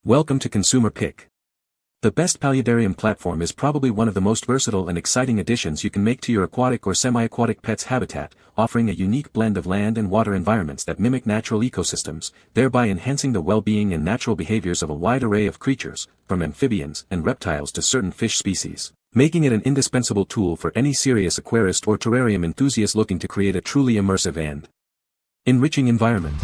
Welcome to Consumer Pick. The best Paludarium platform is probably one of the most versatile and exciting additions you can make to your aquatic or semi-aquatic pet's habitat, offering a unique blend of land and water environments that mimic natural ecosystems, thereby enhancing the well-being and natural behaviors of a wide array of creatures, from amphibians and reptiles to certain fish species, making it an indispensable tool for any serious aquarist or terrarium enthusiast looking to create a truly immersive and enriching environment.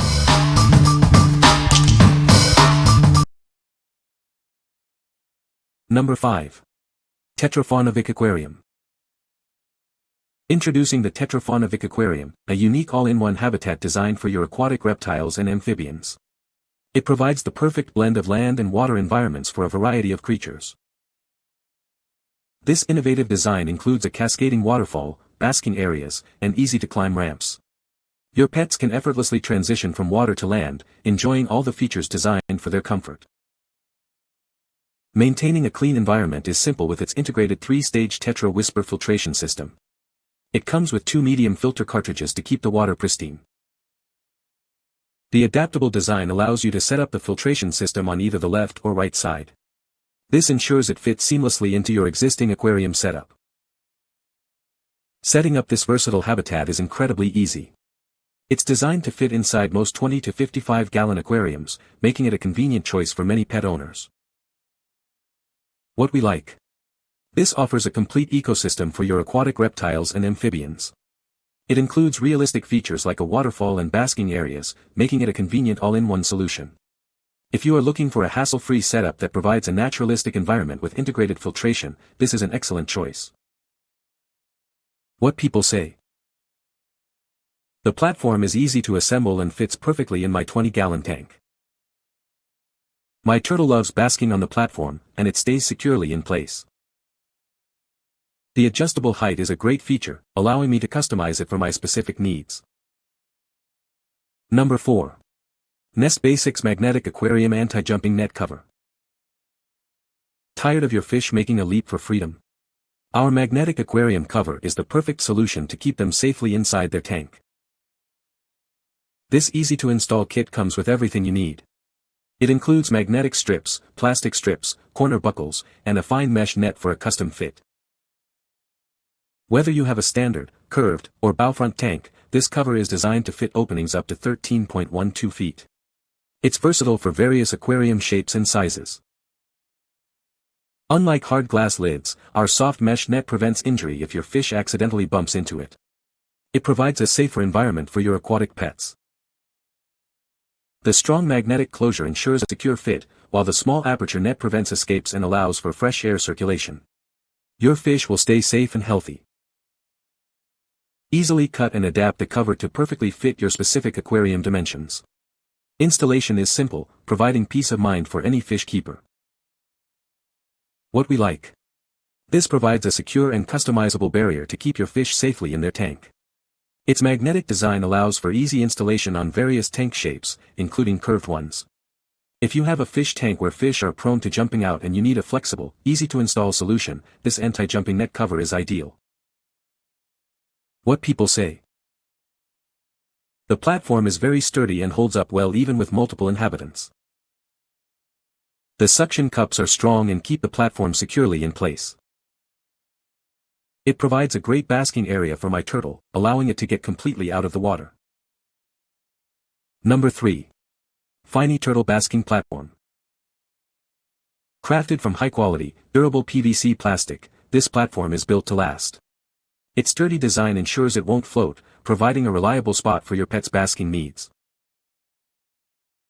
Number 5. TetraFauna Viqaquarium. Introducing the TetraFauna Viqaquarium, a unique all-in-one habitat designed for your aquatic reptiles and amphibians. It provides the perfect blend of land and water environments for a variety of creatures. This innovative design includes a cascading waterfall, basking areas, and easy-to-climb ramps. Your pets can effortlessly transition from water to land, enjoying all the features designed for their comfort. Maintaining a clean environment is simple with its integrated 3-stage Tetra Whisper filtration system. It comes with 2 medium filter cartridges to keep the water pristine. The adaptable design allows you to set up the filtration system on either the left or right side. This ensures it fits seamlessly into your existing aquarium setup. Setting up this versatile habitat is incredibly easy. It's designed to fit inside most 20 to 55-gallon aquariums, making it a convenient choice for many pet owners. What we like. This offers a complete ecosystem for your aquatic reptiles and amphibians. It includes realistic features like a waterfall and basking areas, making it a convenient all-in-one solution. If you are looking for a hassle-free setup that provides a naturalistic environment with integrated filtration, this is an excellent choice. What people say. The platform is easy to assemble and fits perfectly in my 20-gallon tank. My turtle loves basking on the platform, and it stays securely in place. The adjustable height is a great feature, allowing me to customize it for my specific needs. Number 4. Nestbasics Magnetic Aquarium Anti-Jumping Net Cover. Tired of your fish making a leap for freedom? Our magnetic aquarium cover is the perfect solution to keep them safely inside their tank. This easy-to-install kit comes with everything you need. It includes magnetic strips, plastic strips, corner buckles, and a fine mesh net for a custom fit. Whether you have a standard, curved, or bow-front tank, this cover is designed to fit openings up to 13.12 feet. It's versatile for various aquarium shapes and sizes. Unlike hard glass lids, our soft mesh net prevents injury if your fish accidentally bumps into it. It provides a safer environment for your aquatic pets. The strong magnetic closure ensures a secure fit, while the small aperture net prevents escapes and allows for fresh air circulation. Your fish will stay safe and healthy. Easily cut and adapt the cover to perfectly fit your specific aquarium dimensions. Installation is simple, providing peace of mind for any fish keeper. What we like. This provides a secure and customizable barrier to keep your fish safely in their tank. Its magnetic design allows for easy installation on various tank shapes, including curved ones. If you have a fish tank where fish are prone to jumping out and you need a flexible, easy-to-install solution, this anti-jumping net cover is ideal. What people say. The platform is very sturdy and holds up well even with multiple inhabitants. The suction cups are strong and keep the platform securely in place. It provides a great basking area for my turtle, allowing it to get completely out of the water. Number 3. Fhiny Turtle Basking Platform. Crafted from high-quality, durable PVC plastic, this platform is built to last. Its sturdy design ensures it won't float, providing a reliable spot for your pet's basking needs.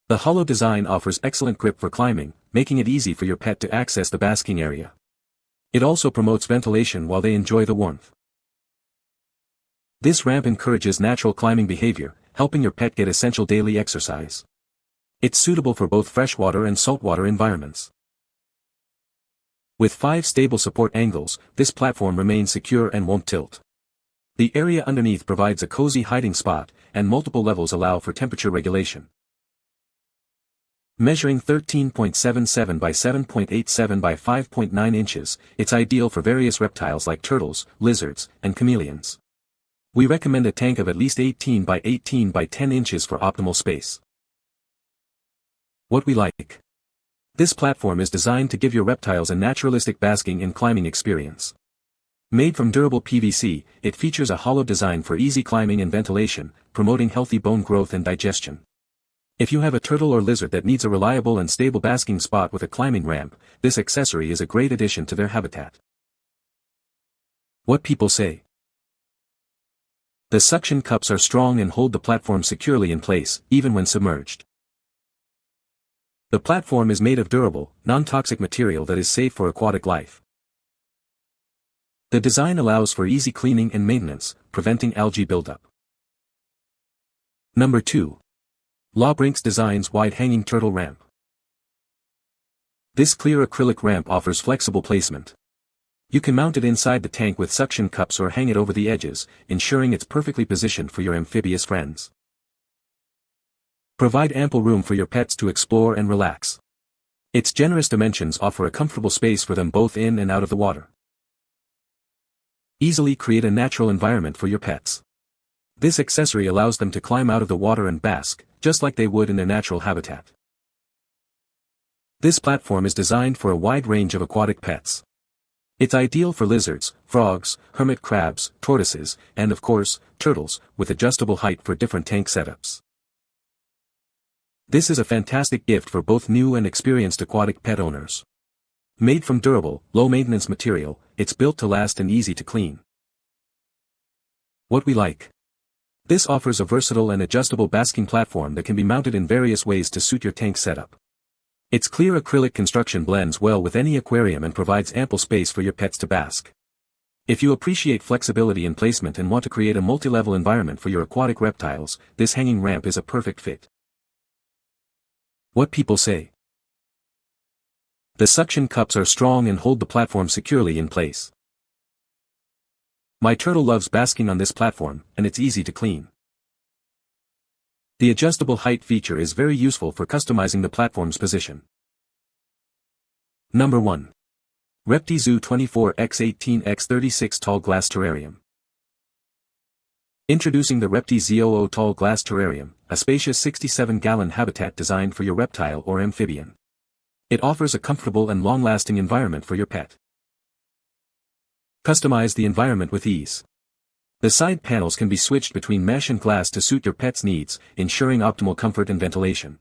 The hollow design offers excellent grip for climbing, making it easy for your pet to access the basking area. It also promotes ventilation while they enjoy the warmth. This ramp encourages natural climbing behavior, helping your pet get essential daily exercise. It's suitable for both freshwater and saltwater environments. With 5 stable support angles, this platform remains secure and won't tilt. The area underneath provides a cozy hiding spot, and multiple levels allow for temperature regulation. Measuring 13.77 by 7.87 by 5.9 inches, it's ideal for various reptiles like turtles, lizards, and chameleons. We recommend a tank of at least 18 by 18 by 10 inches for optimal space. What we like. This platform is designed to give your reptiles a naturalistic basking and climbing experience. Made from durable PVC, it features a hollow design for easy climbing and ventilation, promoting healthy bone growth and digestion. If you have a turtle or lizard that needs a reliable and stable basking spot with a climbing ramp, this accessory is a great addition to their habitat. What people say. The suction cups are strong and hold the platform securely in place, even when submerged. The platform is made of durable, non-toxic material that is safe for aquatic life. The design allows for easy cleaning and maintenance, preventing algae buildup. Number 2. LaBrinx designs wide-hanging turtle ramp. This clear acrylic ramp offers flexible placement. You can mount it inside the tank with suction cups or hang it over the edges, ensuring it's perfectly positioned for your amphibious friends. Provide ample room for your pets to explore and relax. Its generous dimensions offer a comfortable space for them both in and out of the water. Easily create a natural environment for your pets. This accessory allows them to climb out of the water and bask, just like they would in their natural habitat. This platform is designed for a wide range of aquatic pets. It's ideal for lizards, frogs, hermit crabs, tortoises, and of course, turtles, with adjustable height for different tank setups. This is a fantastic gift for both new and experienced aquatic pet owners. Made from durable, low-maintenance material, it's built to last and easy to clean. What we like. This offers a versatile and adjustable basking platform that can be mounted in various ways to suit your tank setup. Its clear acrylic construction blends well with any aquarium and provides ample space for your pets to bask. If you appreciate flexibility in placement and want to create a multi-level environment for your aquatic reptiles, this hanging ramp is a perfect fit. What people say. The suction cups are strong and hold the platform securely in place. My turtle loves basking on this platform, and it's easy to clean. The adjustable height feature is very useful for customizing the platform's position. Number 1. REPTI Zoo 24x18x36 Tall Glass Terrarium. Introducing the REPTI ZOO Tall Glass Terrarium, a spacious 67-gallon habitat designed for your reptile or amphibian. It offers a comfortable and long-lasting environment for your pet. Customize the environment with ease. The side panels can be switched between mesh and glass to suit your pet's needs, ensuring optimal comfort and ventilation.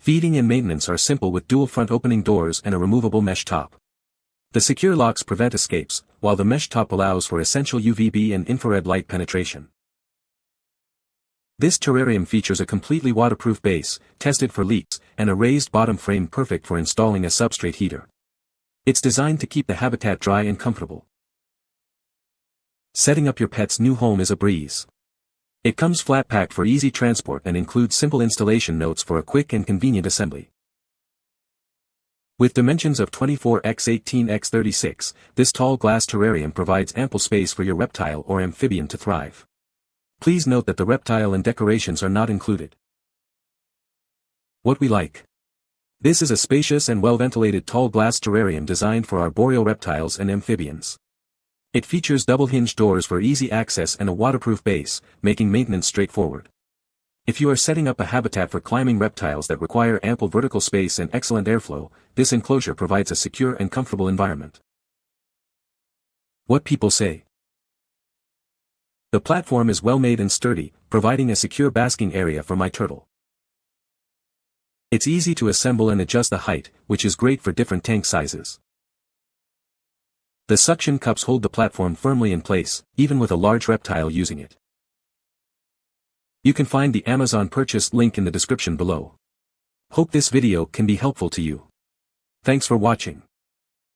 Feeding and maintenance are simple with dual front opening doors and a removable mesh top. The secure locks prevent escapes, while the mesh top allows for essential UVB and infrared light penetration. This terrarium features a completely waterproof base, tested for leaks, and a raised bottom frame perfect for installing a substrate heater. It's designed to keep the habitat dry and comfortable. Setting up your pet's new home is a breeze. It comes flat-packed for easy transport and includes simple installation notes for a quick and convenient assembly. With dimensions of 24x18x36, this tall glass terrarium provides ample space for your reptile or amphibian to thrive. Please note that the reptile and decorations are not included. What we like. This is a spacious and well-ventilated tall glass terrarium designed for arboreal reptiles and amphibians. It features double-hinged doors for easy access and a waterproof base, making maintenance straightforward. If you are setting up a habitat for climbing reptiles that require ample vertical space and excellent airflow, this enclosure provides a secure and comfortable environment. What people say. The platform is well made and sturdy, providing a secure basking area for my turtle. It's easy to assemble and adjust the height, which is great for different tank sizes. The suction cups hold the platform firmly in place, even with a large reptile using it. You can find the Amazon purchase link in the description below. Hope this video can be helpful to you. Thanks for watching.